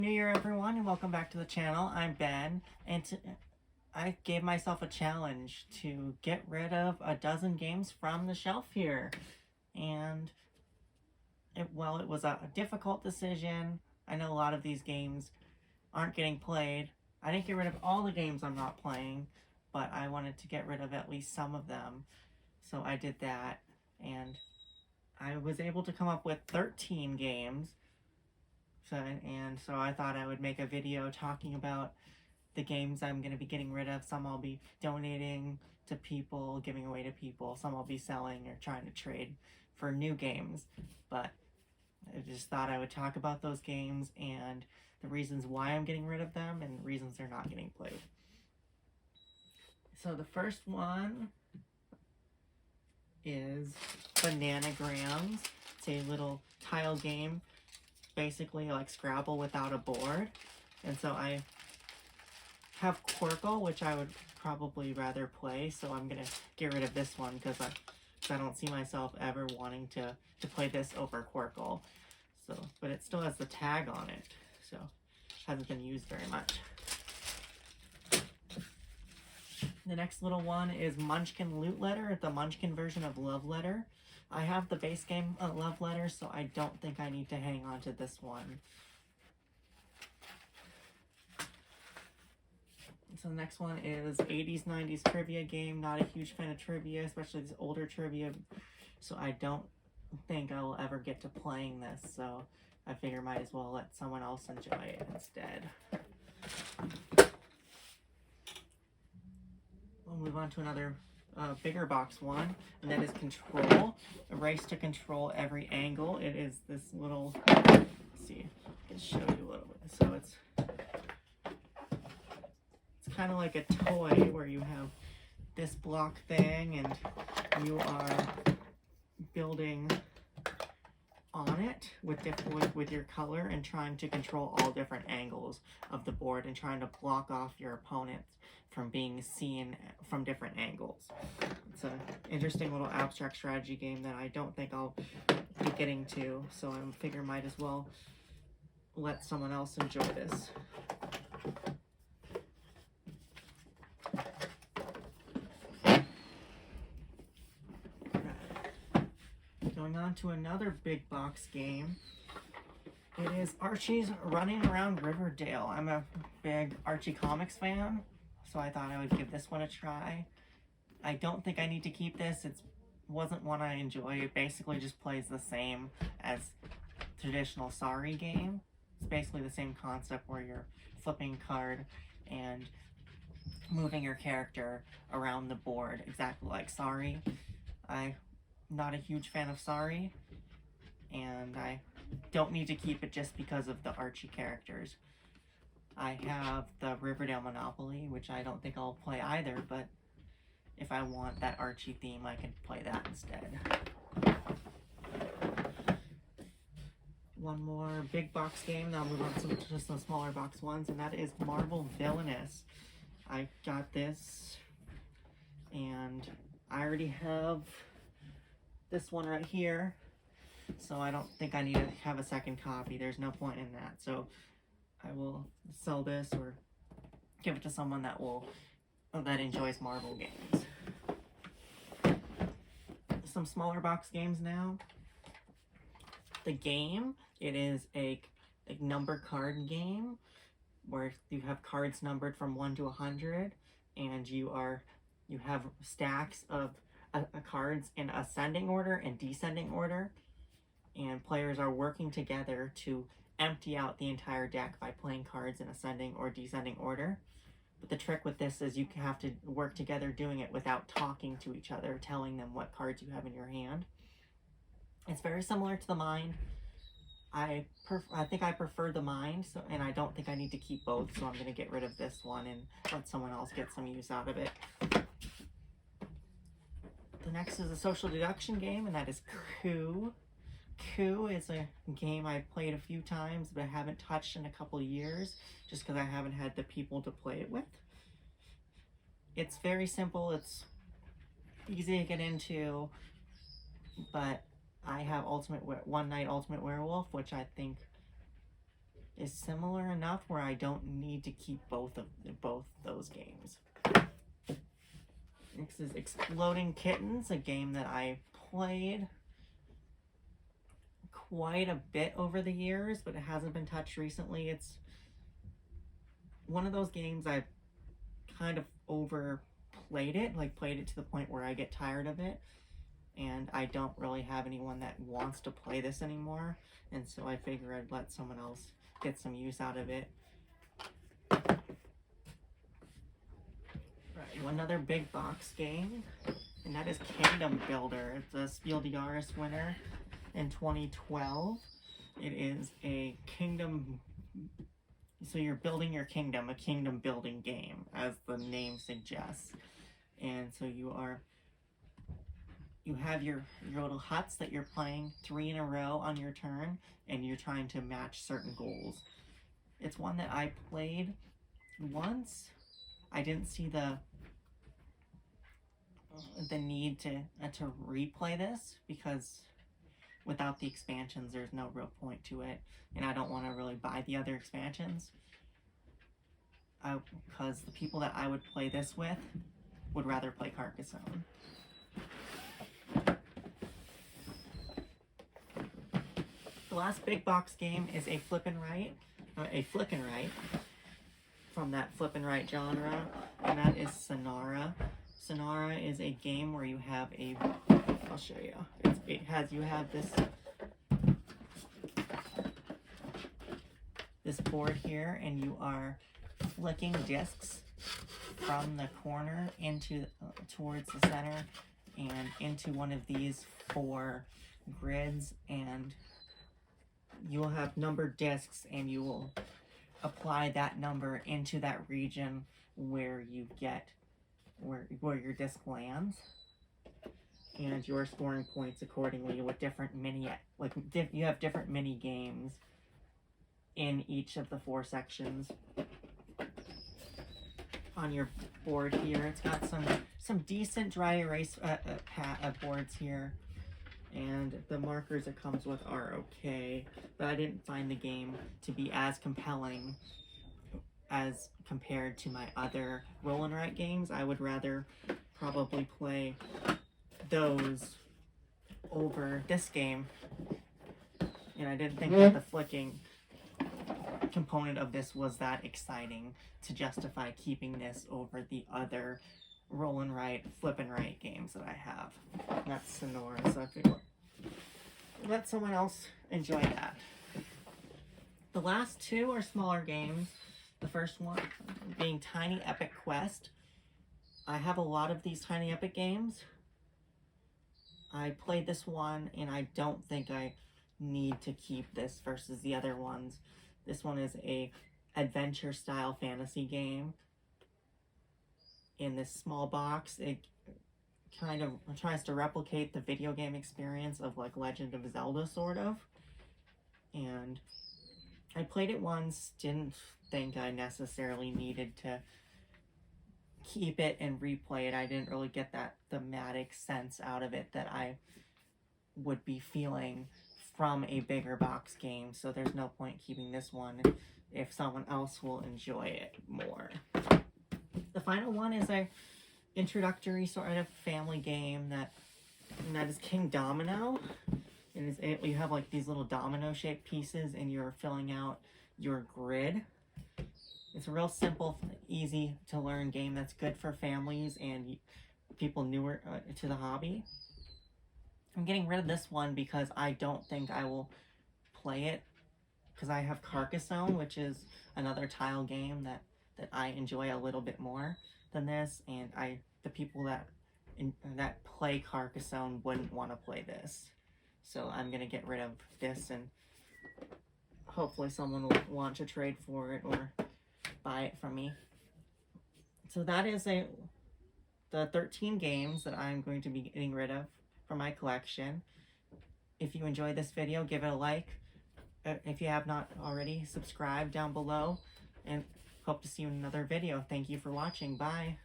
New Year, everyone, and welcome back to the channel. I'm Ben, and I gave myself a challenge to get rid of a dozen games from the shelf here. And it was a difficult decision. I know a lot of these games aren't getting played. I didn't get rid of all the games I'm not playing, but I wanted to get rid of at least some of them. So I did that, and I was able to come up with 13 games. So I thought I would make a video talking about the games I'm going to be getting rid of. Some I'll be donating to people, giving away to people. Some I'll be selling or trying to trade for new games. But I just thought I would talk about those games and the reasons why I'm getting rid of them and reasons they're not getting played. So the first one is Bananagrams. It's a little tile game, basically like Scrabble without a board. And so I have Quirkle, which I would probably rather play, so I'm gonna get rid of this one because I don't see myself ever wanting to play this over Quirkle. So, but it still has the tag on it, so hasn't been used very much. The next little one is Munchkin Loot Letter, the Munchkin version of Love Letter. I have the base game Love Letter, so I don't think I need to hang on to this one. So the next one is 80s, 90s trivia game. Not a huge fan of trivia, especially this older trivia, so I don't think I will ever get to playing this, so I figure I might as well let someone else enjoy it instead. We'll move on to another bigger box one, and that is Control. A race to control every angle. It is this little, let's see, I can show you a little bit. So it's kind of like a toy where you have this block thing and you are building on it with your color and trying to control all different angles of the board and trying to block off your opponents from being seen from different angles. It's an interesting little abstract strategy game that I don't think I'll be getting to, so I figure might as well let someone else enjoy this. Going on to another big box game. It is Archie's Running Around Riverdale. I'm a big Archie comics fan, so I thought I would give this one a try. I don't think I need to keep this. It wasn't one I enjoy. It basically just plays the same as traditional Sorry game. It's basically the same concept where you're flipping a card and moving your character around the board, exactly like Sorry. I'm not a huge fan of Sorry, and I don't need to keep it just because of the Archie characters. I have the Riverdale Monopoly, which I don't think I'll play either, but if I want that Archie theme, I can play that instead. One more big box game, then I'll move on to some smaller box ones, and that is Marvel Villainous. I got this, and I already have this one right here, so I don't think I need to have a second copy. There's no point in that, so I will sell this or give it to someone that enjoys Marvel games. Some smaller box games now. The game, it is a number card game where you have cards numbered from 1 to 100, and you have stacks of cards in ascending order and descending order, and players are working together to empty out the entire deck by playing cards in ascending or descending order. But the trick with this is you have to work together doing it without talking to each other, telling them what cards you have in your hand. It's very similar to the Mind. I think I prefer the Mind, and I don't think I need to keep both, so I'm going to get rid of this one and let someone else get some use out of it. The next is a social deduction game, and that is Coup. Coup is a game I've played a few times, but I haven't touched in a couple of years, just because I haven't had the people to play it with. It's very simple, it's easy to get into, but I have One Night Ultimate Werewolf, which I think is similar enough where I don't need to keep both those games. Next is Exploding Kittens, a game that I played quite a bit over the years, but it hasn't been touched recently. It's one of those games I've kind of overplayed it, like played it to the point where I get tired of it, and I don't really have anyone that wants to play this anymore, and so I figure I'd let someone else get some use out of it. Right, another big box game, and that is Kingdom Builder. It's a Spiel des Jahres winner in 2012. It is a kingdom, so you're building your kingdom, a kingdom building game, as the name suggests. And so you have your little huts that you're playing 3 in a row on your turn, and you're trying to match certain goals. It's one that I played once. I didn't see the need to replay this, because without the expansions there's no real point to it, and I don't want to really buy the other expansions, because the people that I would play this with would rather play Carcassonne. The last big box game is a Flip and Right from that Flip and Right genre, and that is Sonora. Sonora is a game where you have I'll show you. You have this board here, and you are flicking discs from the corner towards the center and into one of these 4 grids, and you will have numbered discs, and you will apply that number into that region where you get where your disc lands, and you're scoring points accordingly with different you have different mini games in each of the 4 sections on your board here. It's got some decent dry erase boards here, and the markers it comes with are okay, but I didn't find the game to be as compelling as compared to my other roll and write games. I would rather probably play those over this game, and I didn't think that the flicking component of this was that exciting to justify keeping this over the other roll and write, flip and write games that I have. And that's Sonora, so I figured let someone else enjoy that. The last 2 are smaller games. The first one being Tiny Epic Quest. I have a lot of these Tiny Epic games. I played this one, and I don't think I need to keep this versus the other ones. This one is a adventure-style fantasy game. In this small box, it kind of tries to replicate the video game experience of like Legend of Zelda, sort of. And I played it once, didn't think I necessarily needed to keep it and replay it. I didn't really get that thematic sense out of it that I would be feeling from a bigger box game, so there's no point keeping this one if someone else will enjoy it more. The final one is a introductory sort of family game that is King Domino. You have like these little domino shaped pieces, and you're filling out your grid. It's a real simple, easy to learn game that's good for families and people newer to the hobby. I'm getting rid of this one because I don't think I will play it, because I have Carcassonne, which is another tile game that I enjoy a little bit more than this, and the people that play Carcassonne wouldn't want to play this. So I'm going to get rid of this, and hopefully someone will want to trade for it or buy it from me. So that is the 13 games that I'm going to be getting rid of from my collection. If you enjoyed this video, give it a like. If you have not already, subscribe down below, and hope to see you in another video. Thank you for watching. Bye.